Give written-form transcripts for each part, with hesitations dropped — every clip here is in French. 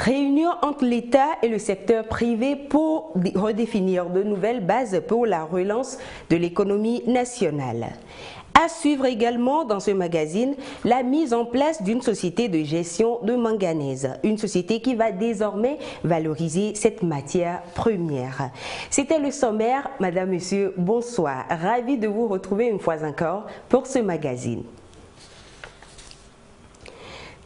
Réunion entre l'État et le secteur privé pour redéfinir de nouvelles bases pour la relance de l'économie nationale. À suivre également dans ce magazine la mise en place d'une société de gestion de manganèse, une société qui va désormais valoriser cette matière première. C'était le sommaire. Madame, Monsieur, bonsoir. Ravi de vous retrouver une fois encore pour ce magazine.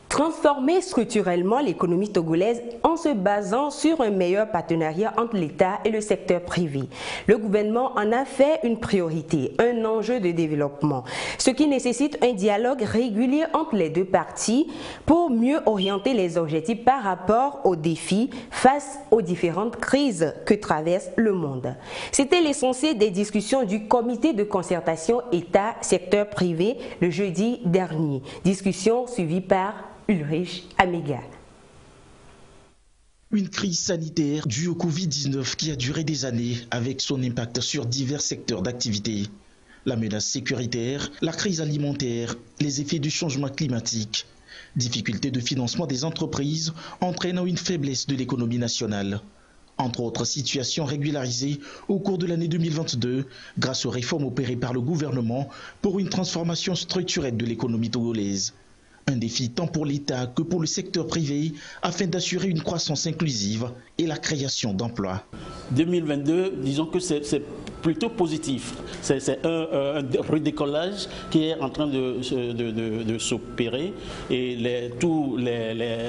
Transformer structurellement l'économie togolaise en se basant sur un meilleur partenariat entre l'État et le secteur privé. Le gouvernement en a fait une priorité, un enjeu de développement, ce qui nécessite un dialogue régulier entre les deux parties pour mieux orienter les objectifs par rapport aux défis face aux différentes crises que traverse le monde. C'était l'essentiel des discussions du comité de concertation État-secteur privé le jeudi dernier. Discussion suivie par Ulrich Amiga. Une crise sanitaire due au Covid-19 qui a duré des années avec son impact sur divers secteurs d'activité. La menace sécuritaire, la crise alimentaire, les effets du changement climatique, difficultés de financement des entreprises entraînant une faiblesse de l'économie nationale. Entre autres situations régularisées au cours de l'année 2022 grâce aux réformes opérées par le gouvernement pour une transformation structurelle de l'économie togolaise. Un défi tant pour l'État que pour le secteur privé afin d'assurer une croissance inclusive et la création d'emplois. 2022, disons que c'est plutôt positif. C'est un redécollage qui est en train de s'opérer et tous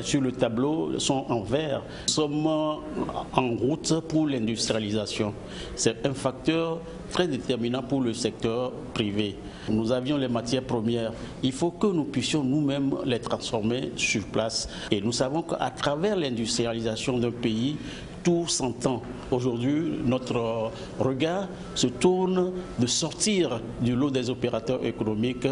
sur le tableau sont en vert. Nous sommes en route pour l'industrialisation. C'est un facteur très déterminant pour le secteur privé. Nous avions les matières premières. Il faut que nous puissions nous-mêmes les transformer sur place. Et nous savons qu'à travers l'industrialisation d'un pays, tout s'entend. Aujourd'hui, notre regard se tourne de sortir du lot des opérateurs économiques,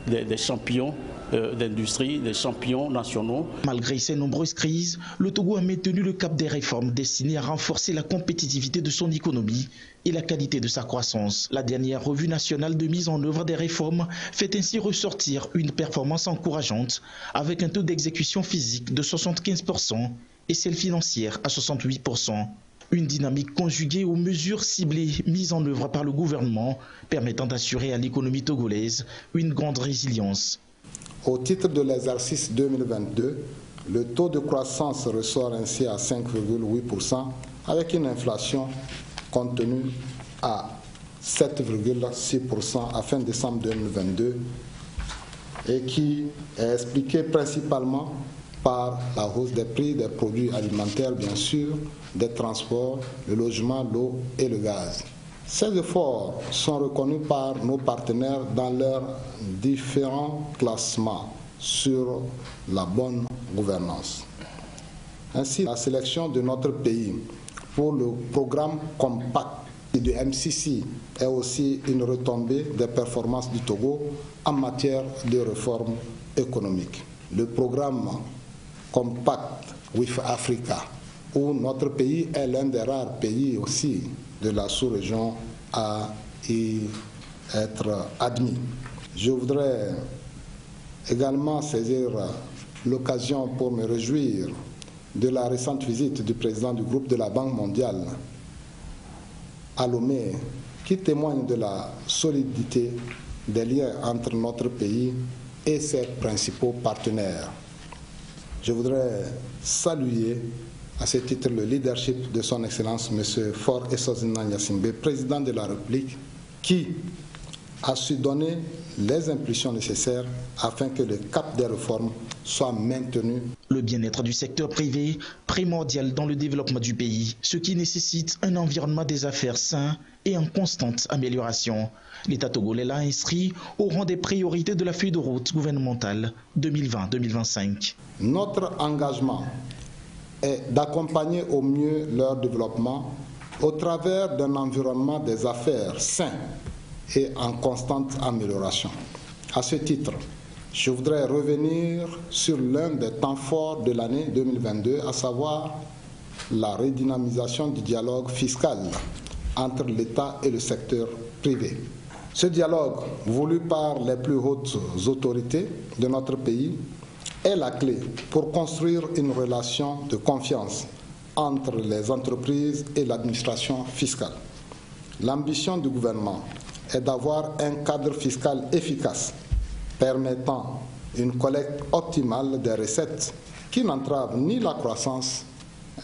des champions d'industrie, des champions nationaux. Malgré ces nombreuses crises, le Togo a maintenu le cap des réformes destinées à renforcer la compétitivité de son économie et la qualité de sa croissance. La dernière revue nationale de mise en œuvre des réformes fait ainsi ressortir une performance encourageante avec un taux d'exécution physique de 75% et celle financière à 68%. Une dynamique conjuguée aux mesures ciblées mises en œuvre par le gouvernement permettant d'assurer à l'économie togolaise une grande résilience. Au titre de l'exercice 2022, le taux de croissance ressort ainsi à 5,8% avec une inflation contenue à 7,6% à fin décembre 2022 et qui est expliquée principalement par la hausse des prix des produits alimentaires, bien sûr, des transports, le logement, l'eau et le gaz. Ces efforts sont reconnus par nos partenaires dans leurs différents classements sur la bonne gouvernance. Ainsi, la sélection de notre pays pour le programme Compact du MCC est aussi une retombée des performances du Togo en matière de réforme économique. Le programme Compact with Africa, où notre pays est l'un des rares pays aussi de la sous-région à y être admis. Je voudrais également saisir l'occasion pour me réjouir de la récente visite du président du groupe de la Banque mondiale à Lomé, qui témoigne de la solidité des liens entre notre pays et ses principaux partenaires. Je voudrais saluer à ce titre le leadership de son Excellence M. Faure Essozina Gnassingbé, président de la République, qui a su donner les impulsions nécessaires afin que le cap des réformes soit maintenu. Le bien-être du secteur privé, primordial dans le développement du pays, ce qui nécessite un environnement des affaires sain et en constante amélioration. L'État togolais l'a inscrit au rang des priorités de la feuille de route gouvernementale 2020-2025. Notre engagement est d'accompagner au mieux leur développement au travers d'un environnement des affaires sain et en constante amélioration. À ce titre, je voudrais revenir sur l'un des temps forts de l'année 2022, à savoir la redynamisation du dialogue fiscal entre l'État et le secteur privé. Ce dialogue, voulu par les plus hautes autorités de notre pays, est la clé pour construire une relation de confiance entre les entreprises et l'administration fiscale. L'ambition du gouvernement est d'avoir un cadre fiscal efficace permettant une collecte optimale des recettes qui n'entrave ni la croissance,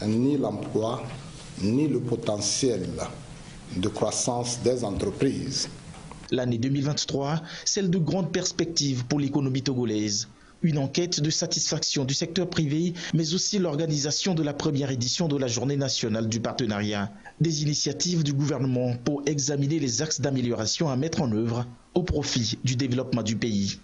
ni l'emploi, ni le potentiel de croissance des entreprises. L'année 2023, celle de grandes perspectives pour l'économie togolaise. Une enquête de satisfaction du secteur privé, mais aussi l'organisation de la première édition de la Journée nationale du partenariat. Des initiatives du gouvernement pour examiner les axes d'amélioration à mettre en œuvre au profit du développement du pays.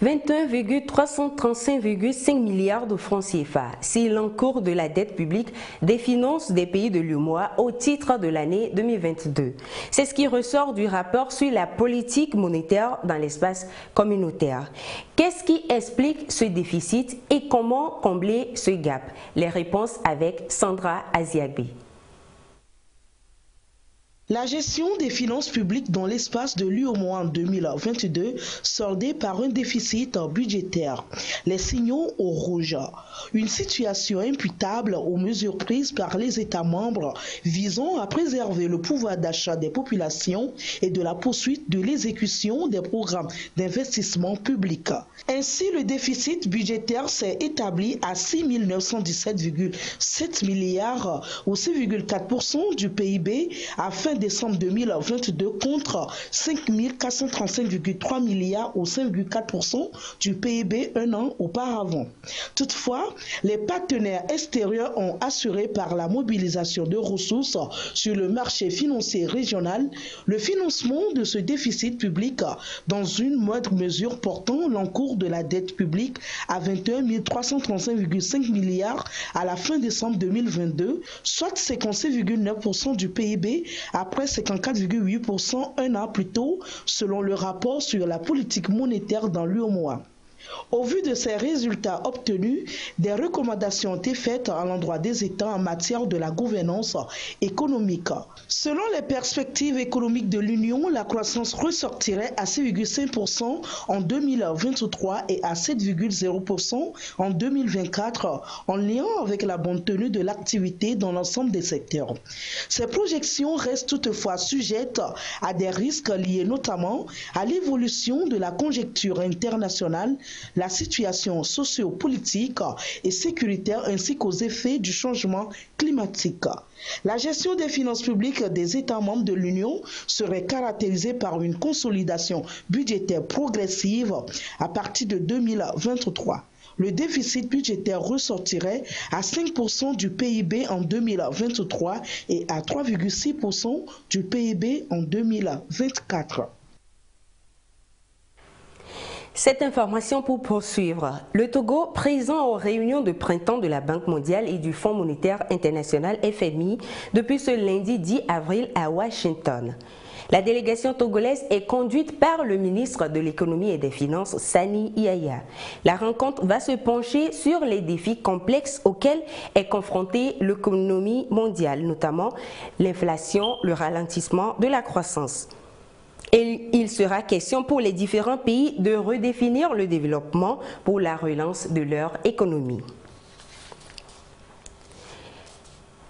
21,335,5 milliards de francs CFA, c'est l'encours de la dette publique des finances des pays de l'UEMOA au titre de l'année 2022. C'est ce qui ressort du rapport sur la politique monétaire dans l'espace communautaire. Qu'est-ce qui explique ce déficit et comment combler ce gap? Les réponses avec Sandra Aziagbe. La gestion des finances publiques dans l'espace de l'UEMOA en 2022, soldée par un déficit budgétaire. Les signaux au rouge. Une situation imputable aux mesures prises par les États membres visant à préserver le pouvoir d'achat des populations et de la poursuite de l'exécution des programmes d'investissement public. Ainsi, le déficit budgétaire s'est établi à 6 917,7 milliards ou 6,4% du PIB à fin décembre 2022 contre 5 435,3 milliards ou 5,4% du PIB un an auparavant. Toutefois, les partenaires extérieurs ont assuré par la mobilisation de ressources sur le marché financier régional le financement de ce déficit public dans une moindre mesure portant l'encours de la dette publique à 21 335,5 milliards à la fin décembre 2022, soit 57,9% du PIB après 54,8% un an plus tôt, selon le rapport sur la politique monétaire dans l'UEMOA. Au vu de ces résultats obtenus, des recommandations ont été faites à l'endroit des États en matière de la gouvernance économique. Selon les perspectives économiques de l'Union, la croissance ressortirait à 6,5% en 2023 et à 7,0% en 2024, en lien avec la bonne tenue de l'activité dans l'ensemble des secteurs. Ces projections restent toutefois sujettes à des risques liés notamment à l'évolution de la conjoncture internationale, la situation socio-politique et sécuritaire ainsi qu'aux effets du changement climatique. La gestion des finances publiques des États membres de l'Union serait caractérisée par une consolidation budgétaire progressive à partir de 2023. Le déficit budgétaire ressortirait à 5% du PIB en 2023 et à 3,6% du PIB en 2024. Cette information pour poursuivre. Le Togo, présent aux réunions de printemps de la Banque mondiale et du Fonds monétaire international FMI depuis ce lundi 10 avril à Washington. La délégation togolaise est conduite par le ministre de l'économie et des finances, Sani Yaya. La rencontre va se pencher sur les défis complexes auxquels est confrontée l'économie mondiale, notamment l'inflation, le ralentissement de la croissance. Et il sera question pour les différents pays de redéfinir le développement pour la relance de leur économie.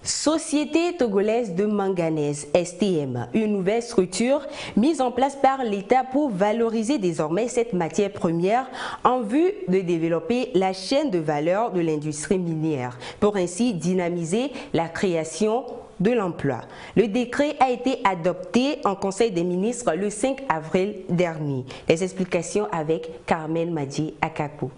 Société togolaise de manganèse, STM, une nouvelle structure mise en place par l'État pour valoriser désormais cette matière première en vue de développer la chaîne de valeur de l'industrie minière, pour ainsi dynamiser la création de l'emploi. Le décret a été adopté en Conseil des ministres le 5 avril dernier. Les explications avec Carmen Madi Akakou.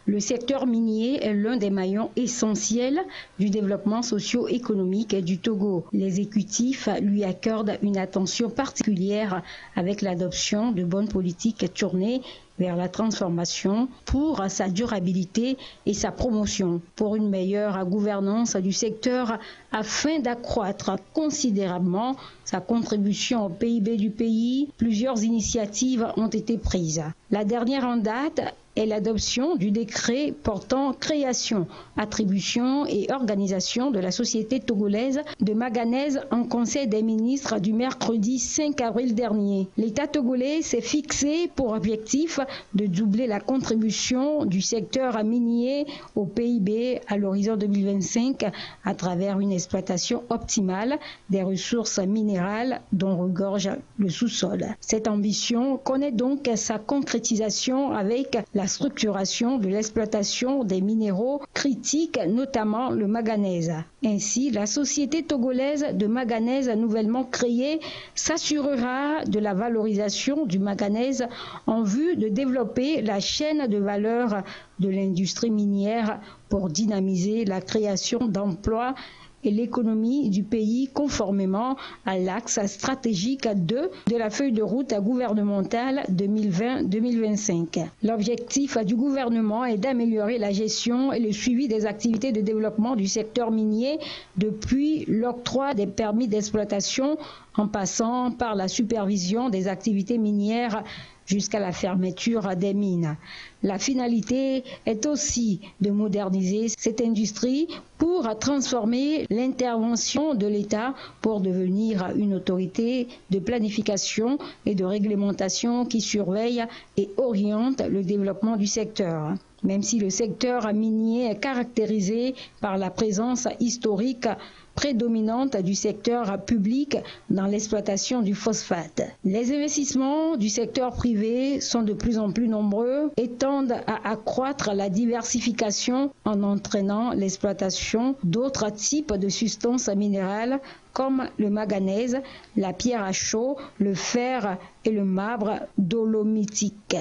Le secteur minier est l'un des maillons essentiels du développement socio-économique du Togo. L'exécutif lui accorde une attention particulière avec l'adoption de bonnes politiques tournées vers la transformation pour sa durabilité et sa promotion, pour une meilleure gouvernance du secteur afin d'accroître considérablement sa contribution au PIB du pays. Plusieurs initiatives ont été prises. La dernière en date est l'adoption du décret portant création, attribution et organisation de la société togolaise de manganèse en Conseil des ministres du mercredi 5 avril dernier. L'État togolais s'est fixé pour objectif de doubler la contribution du secteur minier au PIB à l'horizon 2025 à travers une exploitation optimale des ressources minérales dont regorge le sous-sol. Cette ambition connaît donc sa concrétisation avec la structuration de l'exploitation des minéraux critiques, notamment le manganèse. Ainsi, la société togolaise de manganèse nouvellement créée s'assurera de la valorisation du manganèse en vue de développer la chaîne de valeur de l'industrie minière pour dynamiser la création d'emplois et l'économie du pays conformément à l'axe stratégique 2 de la feuille de route gouvernementale 2020-2025. L'objectif du gouvernement est d'améliorer la gestion et le suivi des activités de développement du secteur minier depuis l'octroi des permis d'exploitation en passant par la supervision des activités minières jusqu'à la fermeture des mines. La finalité est aussi de moderniser cette industrie pour transformer l'intervention de l'État pour devenir une autorité de planification et de réglementation qui surveille et oriente le développement du secteur. Même si le secteur minier est caractérisé par la présence historique prédominante du secteur public dans l'exploitation du phosphate. Les investissements du secteur privé sont de plus en plus nombreux et tendent à accroître la diversification en entraînant l'exploitation d'autres types de substances minérales comme le manganèse, la pierre à chaux, le fer et le marbre dolomitique.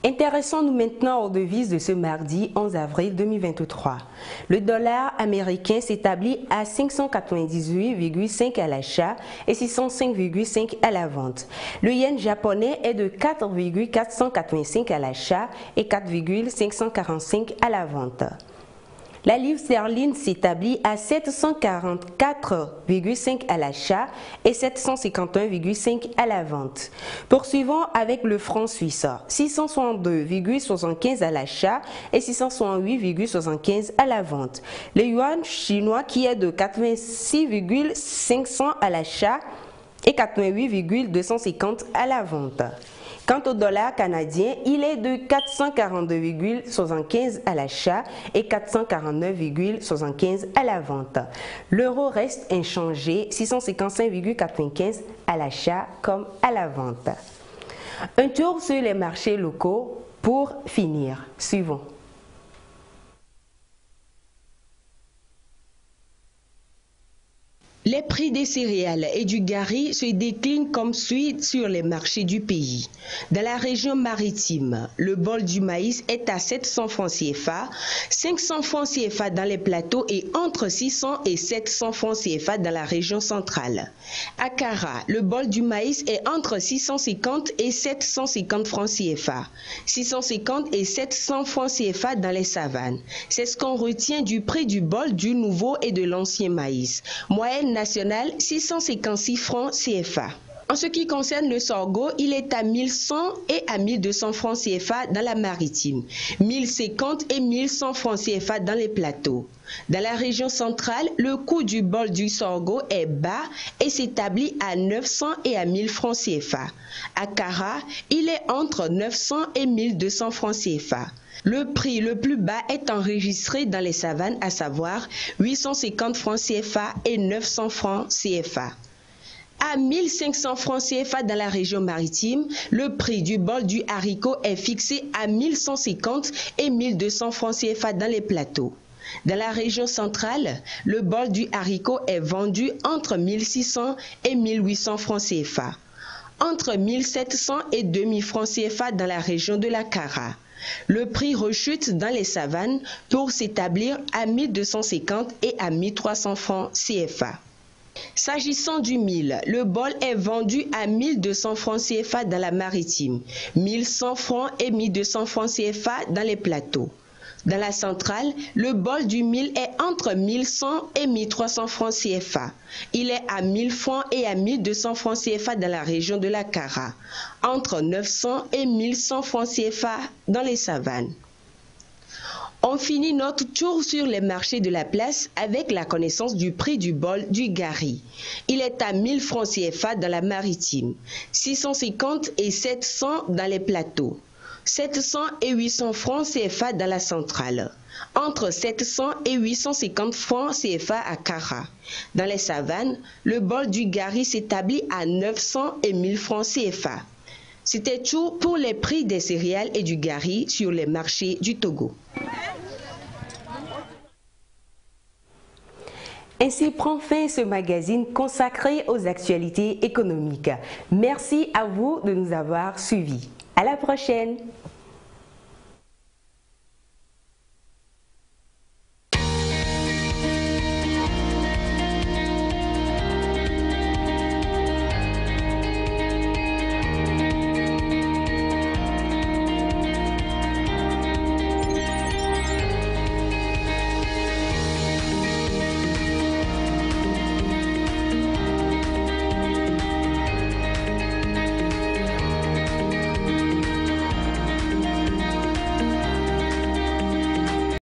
Intéressons-nous maintenant aux devises de ce mardi 11 avril 2023. Le dollar américain s'établit à 598,5 à l'achat et 605,5 à la vente. Le yen japonais est de 4,485 à l'achat et 4,545 à la vente. La livre sterling s'établit à 744,5 à l'achat et 751,5 à la vente. Poursuivons avec le franc suisse, 662,75 à l'achat et 668,75 à la vente. Le yuan chinois qui est de 86,500 à l'achat et 88,250 à la vente. Quant au dollar canadien, il est de 442,75 à l'achat et 449,75 à la vente. L'euro reste inchangé, 655,95 à l'achat comme à la vente. Un tour sur les marchés locaux pour finir. Suivons. Les prix des céréales et du gari se déclinent comme suit sur les marchés du pays. Dans la région maritime, le bol du maïs est à 700 francs CFA, 500 francs CFA dans les plateaux et entre 600 et 700 francs CFA dans la région centrale. À Kara, le bol du maïs est entre 650 et 750 francs CFA, 650 et 700 francs CFA dans les savanes. C'est ce qu'on retient du prix du bol du nouveau et de l'ancien maïs. Moyenne nationale, 656 francs CFA. En ce qui concerne le sorgho, il est à 1100 et à 1200 francs CFA dans la maritime, 1050 et 1100 francs CFA dans les plateaux. Dans la région centrale, le coût du bol du sorgho est bas et s'établit à 900 et à 1000 francs CFA. À Kara, il est entre 900 et 1200 francs CFA. Le prix le plus bas est enregistré dans les savanes, à savoir 850 francs CFA et 900 francs CFA. À 1500 francs CFA dans la région maritime, le prix du bol du haricot est fixé à 1150 et 1200 francs CFA dans les plateaux. Dans la région centrale, le bol du haricot est vendu entre 1600 et 1800 francs CFA, entre 1700 et 2000 francs CFA dans la région de la Kara. Le prix rechute dans les savanes pour s'établir à 1250 et à 1300 francs CFA. S'agissant du mil, le bol est vendu à 1200 francs CFA dans la maritime, 1100 francs et 1200 francs CFA dans les plateaux. Dans la centrale, le bol du mil est entre 1100 et 1300 francs CFA. Il est à 1000 francs et à 1200 francs CFA dans la région de la Kara, entre 900 et 1100 francs CFA dans les savanes. On finit notre tour sur les marchés de la place avec la connaissance du prix du bol du gari. Il est à 1000 francs CFA dans la maritime, 650 et 700 dans les plateaux, 700 et 800 francs CFA dans la centrale, entre 700 et 850 francs CFA à Kara. Dans les savanes, le bol du gari s'établit à 900 et 1000 francs CFA. C'était tout pour les prix des céréales et du gari sur les marchés du Togo. Ainsi prend fin ce magazine consacré aux actualités économiques. Merci à vous de nous avoir suivis. À la prochaine!